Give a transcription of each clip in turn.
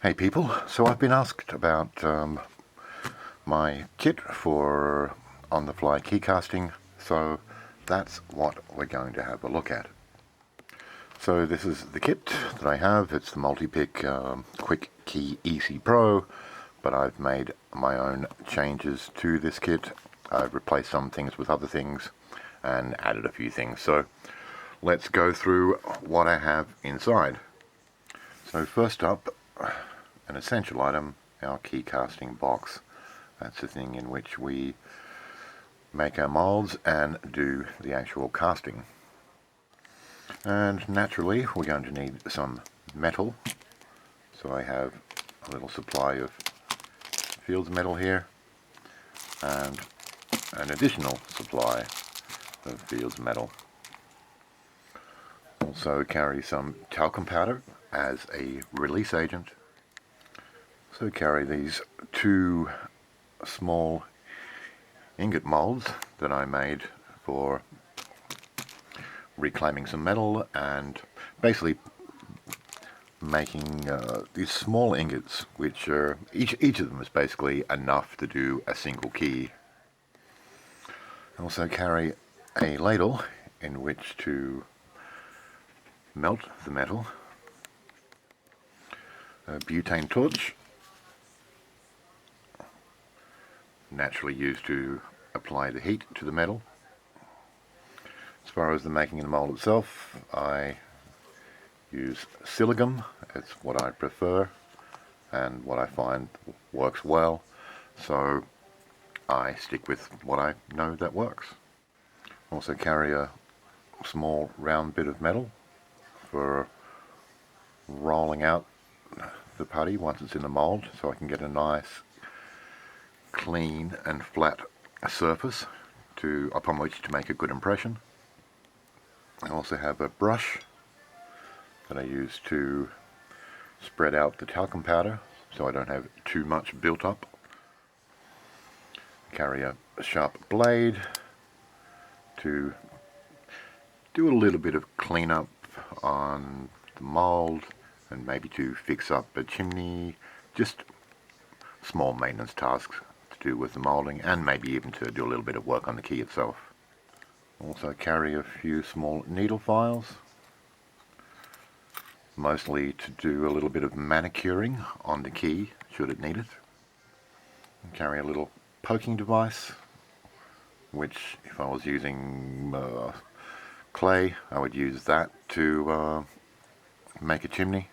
Hey people, so I've been asked about my kit for on-the-fly key casting, so that's what we're going to have a look at. So this is the kit that I have. It's the Multipick Quick Key Easy Pro, but I've made my own changes to this kit. I've replaced some things with other things and added a few things. So let's go through what I have inside. So first up, an essential item, our key casting box. That's the thing in which we make our molds and do the actual casting. And naturally we're going to need some metal. So I have a little supply of fields metal here and an additional supply of fields metal. Also carry some talcum powder as a release agent. So carry these two small ingot molds that I made for reclaiming some metal and basically making these small ingots, which are each of them is basically enough to do a single key. I also carry a ladle in which to melt the metal, a butane torch, naturally used to apply the heat to the metal. As far as the making of the mold itself, I use Siligum. It's what I prefer and what I find works well, so I stick with what I know that works. Also carry a small round bit of metal for rolling out the putty once it's in the mold, so I can get a nice clean and flat surface upon which to make a good impression. I also have a brush that I use to spread out the talcum powder so I don't have too much built up. I carry a sharp blade to do a little bit of cleanup on the mold and maybe to fix up a chimney, just small maintenance tasks to do with the molding, and maybe even to do a little bit of work on the key itself. Also carry a few small needle files, mostly to do a little bit of manicuring on the key should it need it. And carry a little poking device, which if I was using clay I would use that to make a chimney,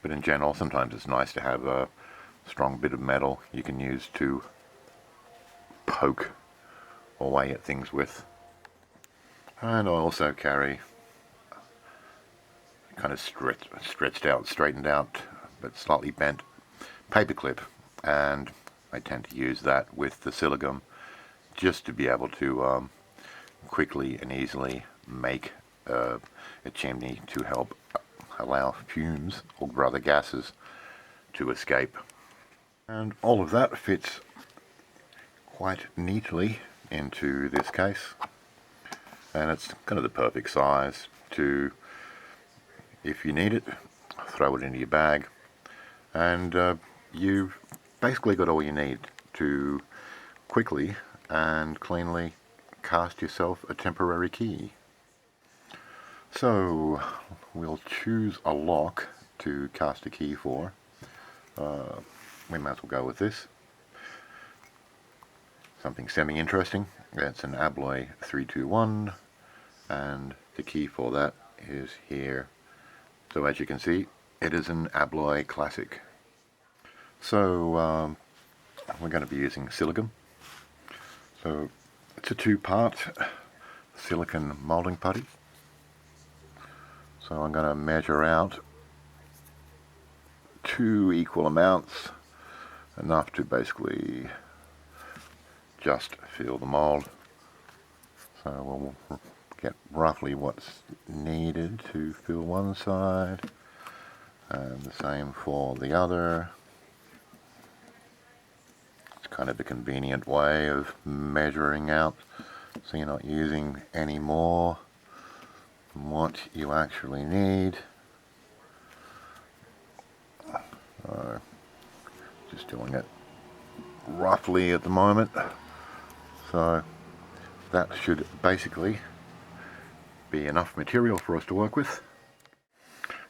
but in general sometimes it's nice to have a strong bit of metal you can use to poke away at things with. And I also carry kind of stretched out, straightened out, but slightly bent paperclip, and I tend to use that with the Siligum just to be able to quickly and easily make a chimney to help allow fumes, or rather gases, to escape. And all of that fits quite neatly into this case, and it's kind of the perfect size to, if you need it, throw it into your bag, and you've basically got all you need to quickly and cleanly cast yourself a temporary key. So we'll choose a lock to cast a key for. We might as well go with this. Something semi-interesting. That's an Abloy 321, and the key for that is here. So as you can see, it is an Abloy Classic. So we're going to be using Siligum. So it's a two-part silicone molding putty. So I'm going to measure out 2 equal amounts, enough to basically just fill the mold. So we'll get roughly what's needed to fill one side, and the same for the other. It's kind of a convenient way of measuring out, so you're not using any more than what you actually need. Just doing it roughly at the moment, so that should basically be enough material for us to work with.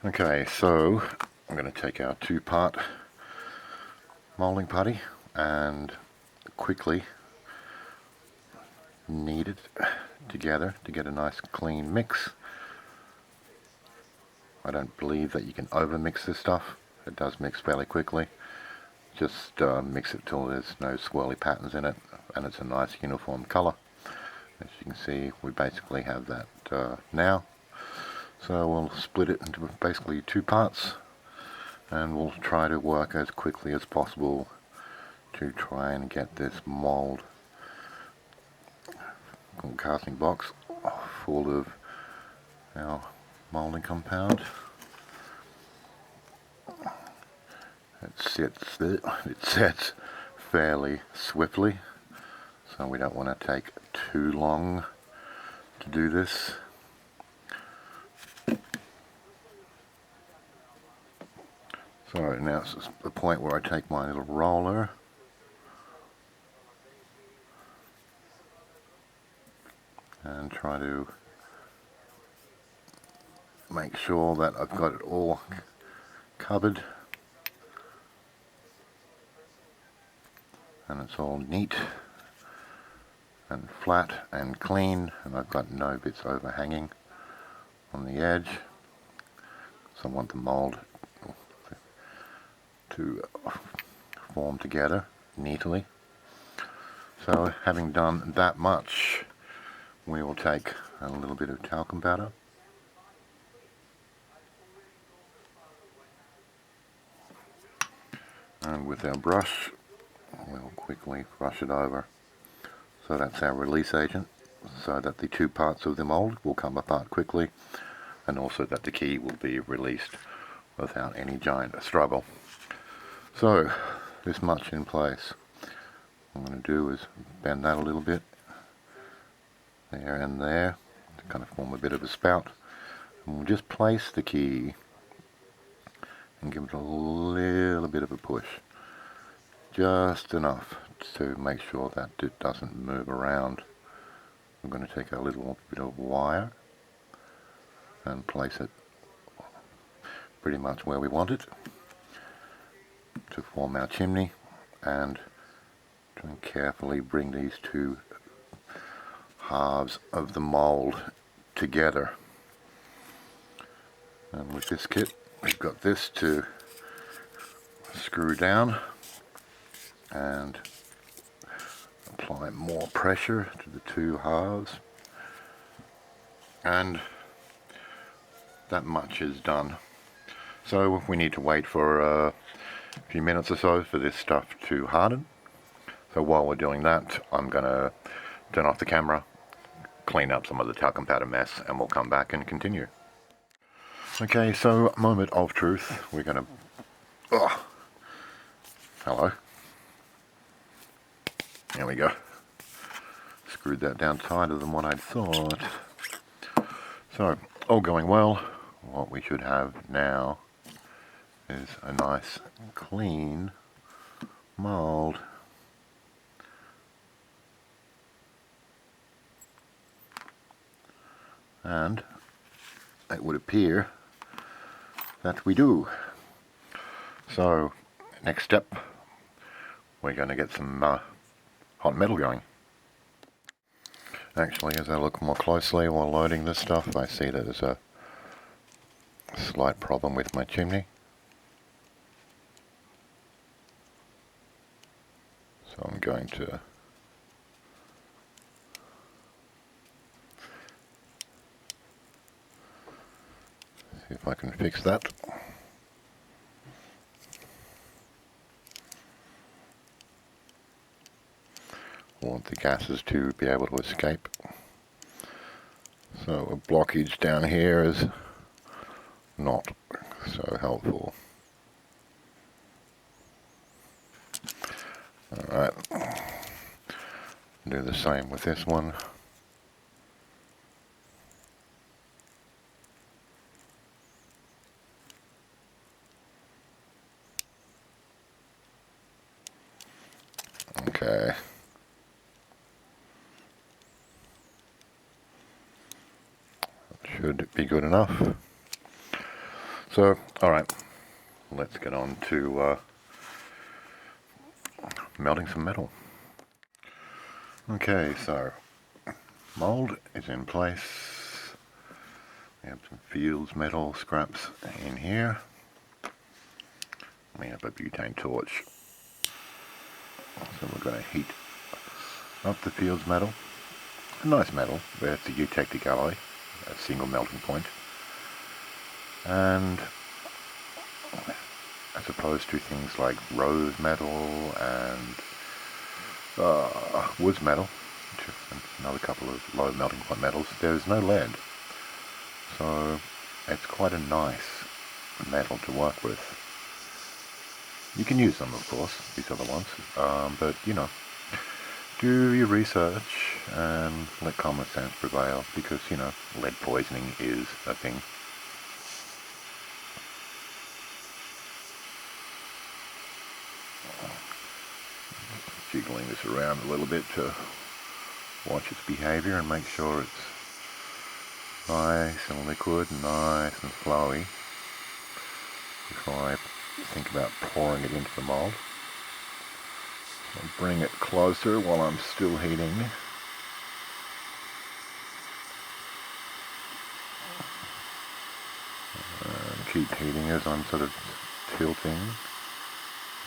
Okay, so I'm going to take our 2-part moulding putty and quickly knead it together to get a nice clean mix. I don't believe that you can over mix this stuff. It does mix fairly quickly. Just mix it till there's no swirly patterns in it and it's a nice uniform colour. As you can see, we basically have that now. So we'll split it into basically 2 parts and we'll try to work as quickly as possible to try and get this mould casting box full of our moulding compound. It sets fairly swiftly, so we don't want to take too long to do this. So now it's the point where I take my little roller and try to make sure that I've got it all covered and it's all neat and flat and clean, and I've got no bits overhanging on the edge. So I want the mould to form together neatly. So having done that much, we will take a little bit of talcum powder and with our brush we'll quickly brush it over. So that's our release agent, so that the 2 parts of the mould will come apart quickly and also that the key will be released without any giant struggle. So this much in place. What I'm going to do is bend that a little bit there and there to kind of form a bit of a spout, and we'll just place the key and give it a little bit of a push, just enough to make sure that it doesn't move around. I'm going to take a little bit of wire and place it pretty much where we want it to form our chimney, and try and carefully bring these 2 halves of the mould together. And with this kit we've got this to screw down and apply more pressure to the 2 halves, and that much is done. So we need to wait for a few minutes or so for this stuff to harden. So while we're doing that, I'm going to turn off the camera, clean up some of the talcum powder mess, and we'll come back and continue. Okay, so moment of truth. We're going to... hello. There we go. Screwed that down tighter than what I'd thought. So, all going well. What we should have now is a nice clean mould. And it would appear that we do. So next step, we're going to get some hot metal going. Actually, as I look more closely while loading this stuff, I see that there's a slight problem with my chimney. So I'm going to see if I can fix that. I want the gases to be able to escape. So a blockage down here is not so helpful. Alright, do the same with this one. should be good enough. So, alright, let's get on to melting some metal. Okay, so mould is in place. We have some Fields metal scraps in here. We have a butane torch. So we're going to heat up the Fields metal. A nice metal, but it's a eutectic alloy, a single melting point. And as opposed to things like rose metal and woods metal, another couple of low melting point metals, there's no lead. So it's quite a nice metal to work with. You can use them, of course, these other ones, but you know, do your research and let common sense prevail, because you know, lead poisoning is a thing. Jiggling this around a little bit to watch its behaviour and make sure it's nice and liquid, nice and flowy before I think about pouring it into the mould. I'll bring it closer while I'm still heating. And keep heating as I'm sort of tilting,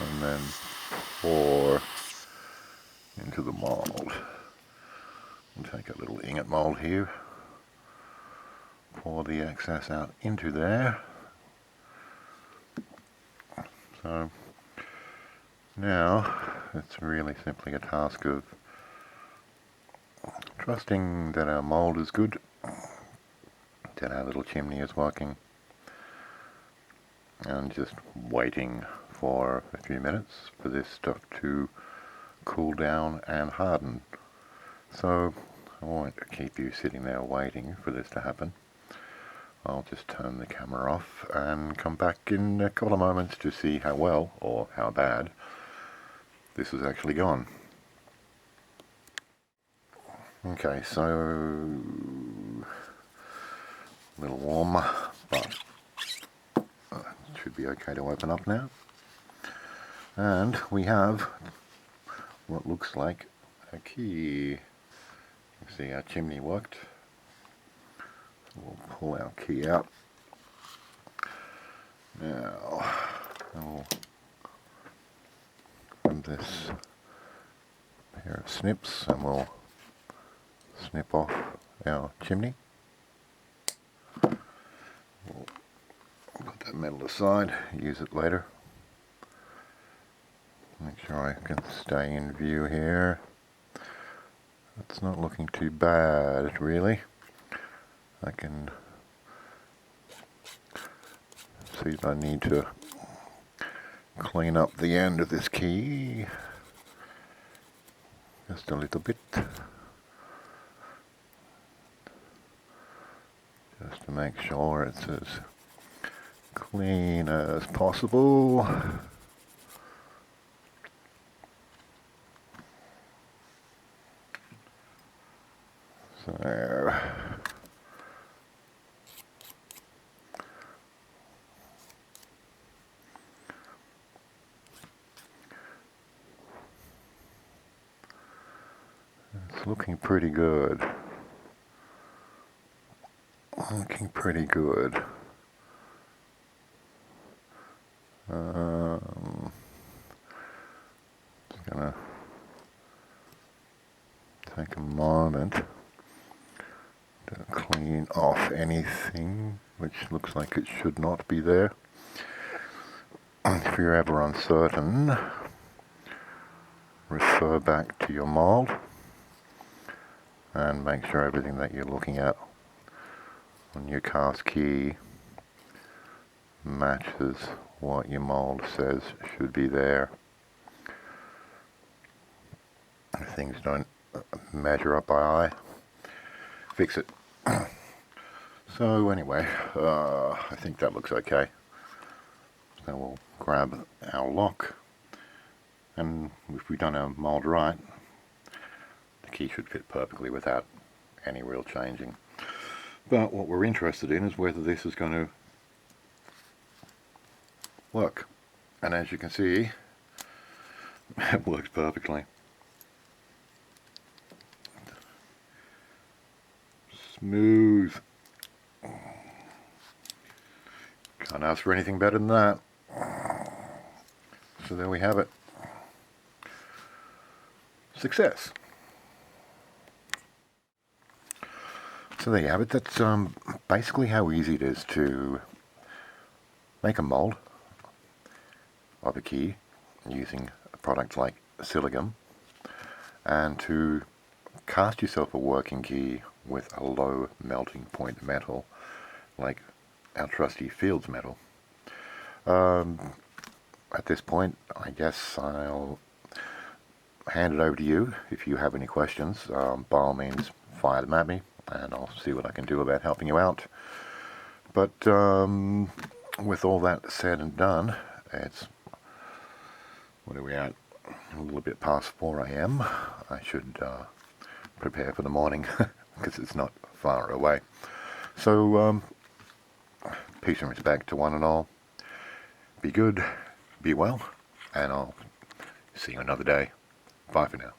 and then pour into the mould. And take a little ingot mould here, pour the excess out into there. So now it's really simply a task of trusting that our mould is good, that our little chimney is working, and just waiting for a few minutes for this stuff to cool down and harden. So I won't keep you sitting there waiting for this to happen. I'll just turn the camera off and come back in a couple of moments to see how well, or how bad, this has actually gone. Okay, so a little warm, but it should be okay to open up now. And we have what looks like a key. You can see our chimney worked. We'll pull our key out. Now, I'll grab this pair of snips and we'll snip off our chimney. We'll put that metal aside, use it later. Make sure I can stay in view here. It's not looking too bad, really. I can see that I need to clean up the end of this key just a little bit, just to make sure it's as clean as possible. So it's looking pretty good. Looking pretty good. Just gonna take a moment to clean off anything which looks like it should not be there. If you're ever uncertain, refer back to your mould and make sure everything that you're looking at on your cast key matches what your mould says should be there. If things don't measure up by eye, fix it. So anyway, I think that looks okay. So we'll grab our lock, and if we've done our mould right, the key should fit perfectly without any real changing. But what we're interested in is whether this is going to work. And as you can see, it works perfectly. Smooth. Can't ask for anything better than that. So there we have it. Success. So there you have it. That's basically how easy it is to make a mold of a key using a product like Siligum, and to cast yourself a working key with a low melting point metal like our trusty Fields metal. At this point, I guess I'll hand it over to you. If you have any questions, by all means fire them at me and I'll see what I can do about helping you out. But with all that said and done, it's, what are we at? A little bit past 4 AM. I should prepare for the morning because it's not far away. So peace and respect to one and all. Be good, be well, and I'll see you another day. Bye for now.